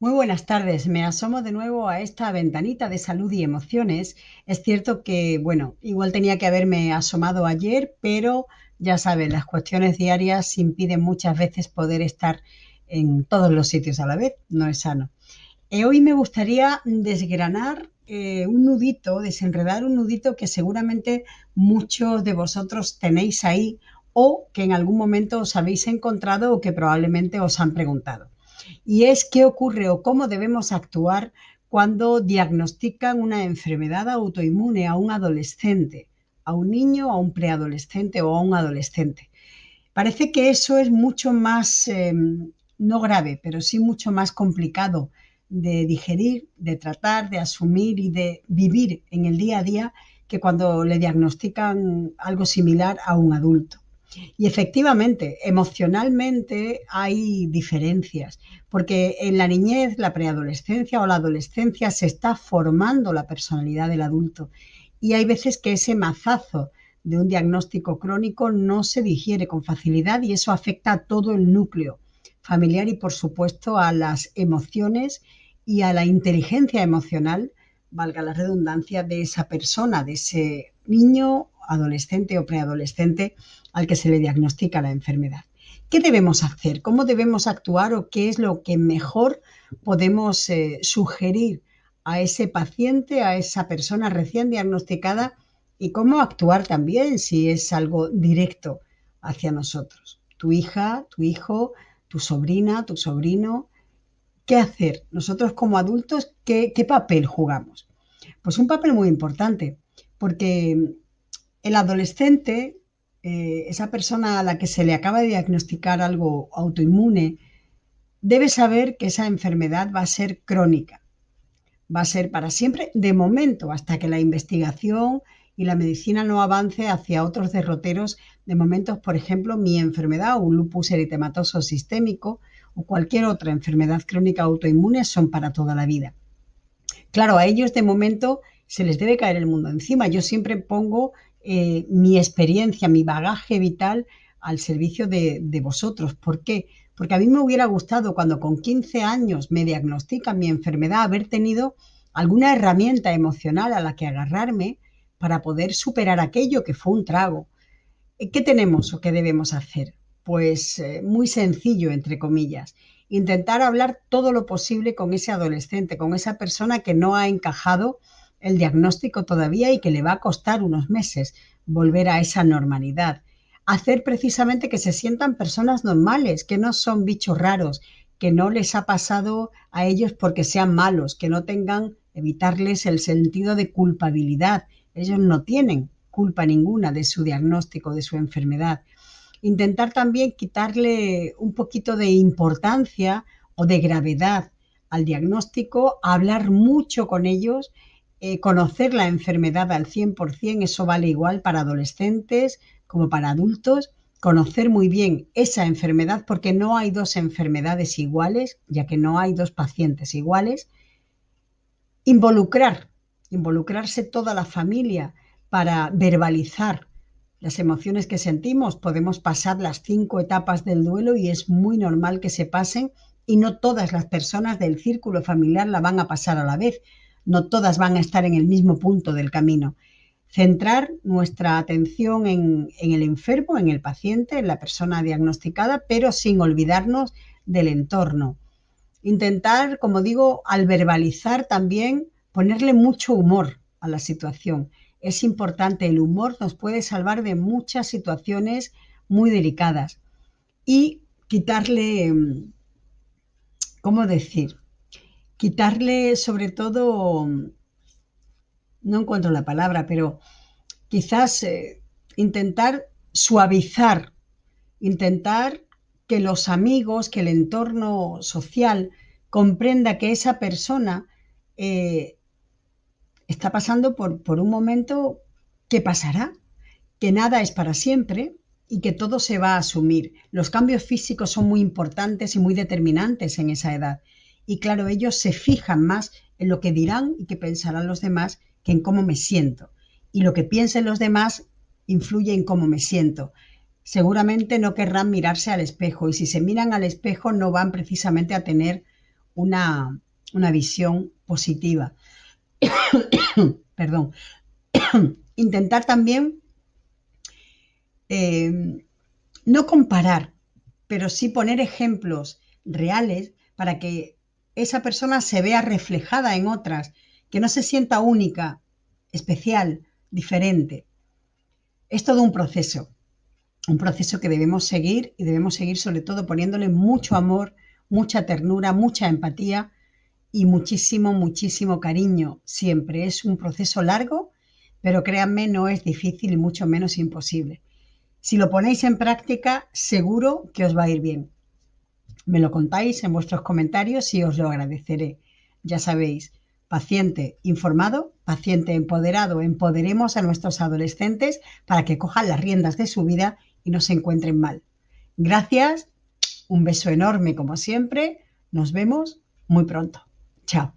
Muy buenas tardes. Me asomo de nuevo a esta ventanita de salud y emociones. Es cierto que, bueno, igual tenía que haberme asomado ayer, pero ya saben, las cuestiones diarias impiden muchas veces poder estar en todos los sitios a la vez. No es sano. Hoy me gustaría desgranar un nudito, desenredar un nudito que seguramente muchos de vosotros tenéis ahí o que en algún momento os habéis encontrado o que probablemente os han preguntado. Y es qué ocurre o cómo debemos actuar cuando diagnostican una enfermedad autoinmune a un adolescente, a un niño, a un preadolescente o a un adolescente. Parece que eso es mucho más, no grave, pero sí mucho más complicado de digerir, de tratar, de asumir y de vivir en el día a día que cuando le diagnostican algo similar a un adulto. Y efectivamente, emocionalmente hay diferencias, porque en la niñez, la preadolescencia o la adolescencia se está formando la personalidad del adulto. Y hay veces que ese mazazo de un diagnóstico crónico no se digiere con facilidad y eso afecta a todo el núcleo familiar y, por supuesto, a las emociones y a la inteligencia emocional, valga la redundancia, de esa persona, de ese niño, adolescente o preadolescente al que se le diagnostica la enfermedad. ¿Qué debemos hacer? ¿Cómo debemos actuar o qué es lo que mejor podemos sugerir a ese paciente, a esa persona recién diagnosticada y cómo actuar también si es algo directo hacia nosotros? Tu hija, tu hijo, tu sobrina, tu sobrino. ¿Qué hacer? Nosotros como adultos, ¿qué papel jugamos? Pues un papel muy importante, porque el adolescente, esa persona a la que se le acaba de diagnosticar algo autoinmune, debe saber que esa enfermedad va a ser crónica, va a ser para siempre, de momento, hasta que la investigación y la medicina no avance hacia otros derroteros. De momento, por ejemplo, mi enfermedad, un lupus eritematoso sistémico o cualquier otra enfermedad crónica autoinmune son para toda la vida. Claro, a ellos de momento se les debe caer el mundo encima. Yo siempre pongo mi experiencia, mi bagaje vital al servicio de vosotros. ¿Por qué? Porque a mí me hubiera gustado cuando con 15 años me diagnostican mi enfermedad haber tenido alguna herramienta emocional a la que agarrarme para poder superar aquello que fue un trago. ¿Qué tenemos o qué debemos hacer? Pues muy sencillo, entre comillas. Intentar hablar todo lo posible con ese adolescente, con esa persona que no ha encajado el diagnóstico todavía y que le va a costar unos meses volver a esa normalidad. Hacer precisamente que se sientan personas normales, que no son bichos raros, que no les ha pasado a ellos porque sean malos, que no tengan, evitarles el sentido de culpabilidad. Ellos no tienen culpa ninguna de su diagnóstico, de su enfermedad. Intentar también quitarle un poquito de importancia o de gravedad al diagnóstico, hablar mucho con ellos, conocer la enfermedad al 100%, eso vale igual para adolescentes como para adultos, conocer muy bien esa enfermedad porque no hay dos enfermedades iguales, ya que no hay dos pacientes iguales. Involucrar, involucrarse toda la familia para verbalizar las emociones que sentimos. Podemos pasar las 5 etapas del duelo y es muy normal que se pasen y no todas las personas del círculo familiar la van a pasar a la vez. No todas van a estar en el mismo punto del camino. Centrar nuestra atención en el enfermo, en el paciente, en la persona diagnosticada, pero sin olvidarnos del entorno. Intentar, como digo, al verbalizar también, ponerle mucho humor a la situación. Es importante, el humor nos puede salvar de muchas situaciones muy delicadas. Y quitarle, ¿cómo decir? Quitarle sobre todo, no encuentro la palabra, pero quizás intentar suavizar, intentar que los amigos, que el entorno social comprenda que esa persona eh, está pasando por un momento que pasará, que nada es para siempre y que todo se va a asumir. Los cambios físicos son muy importantes y muy determinantes en esa edad. Y claro, ellos se fijan más en lo que dirán y que pensarán los demás que en cómo me siento. Y lo que piensen los demás influye en cómo me siento. Seguramente no querrán mirarse al espejo y si se miran al espejo no van precisamente a tener una, una visión positiva. Perdón. Intentar también no comparar, pero sí poner ejemplos reales para que esa persona se vea reflejada en otras, que no se sienta única, especial, diferente. Es todo un proceso que debemos seguir y debemos seguir sobre todo poniéndole mucho amor, mucha ternura, mucha empatía y muchísimo, muchísimo cariño. Siempre es un proceso largo, pero créanme, no es difícil y mucho menos imposible. Si lo ponéis en práctica, seguro que os va a ir bien. Me lo contáis en vuestros comentarios y os lo agradeceré. Ya sabéis, paciente informado, paciente empoderado. Empoderemos a nuestros adolescentes para que cojan las riendas de su vida y no se encuentren mal. Gracias, un beso enorme como siempre. Nos vemos muy pronto. Chao.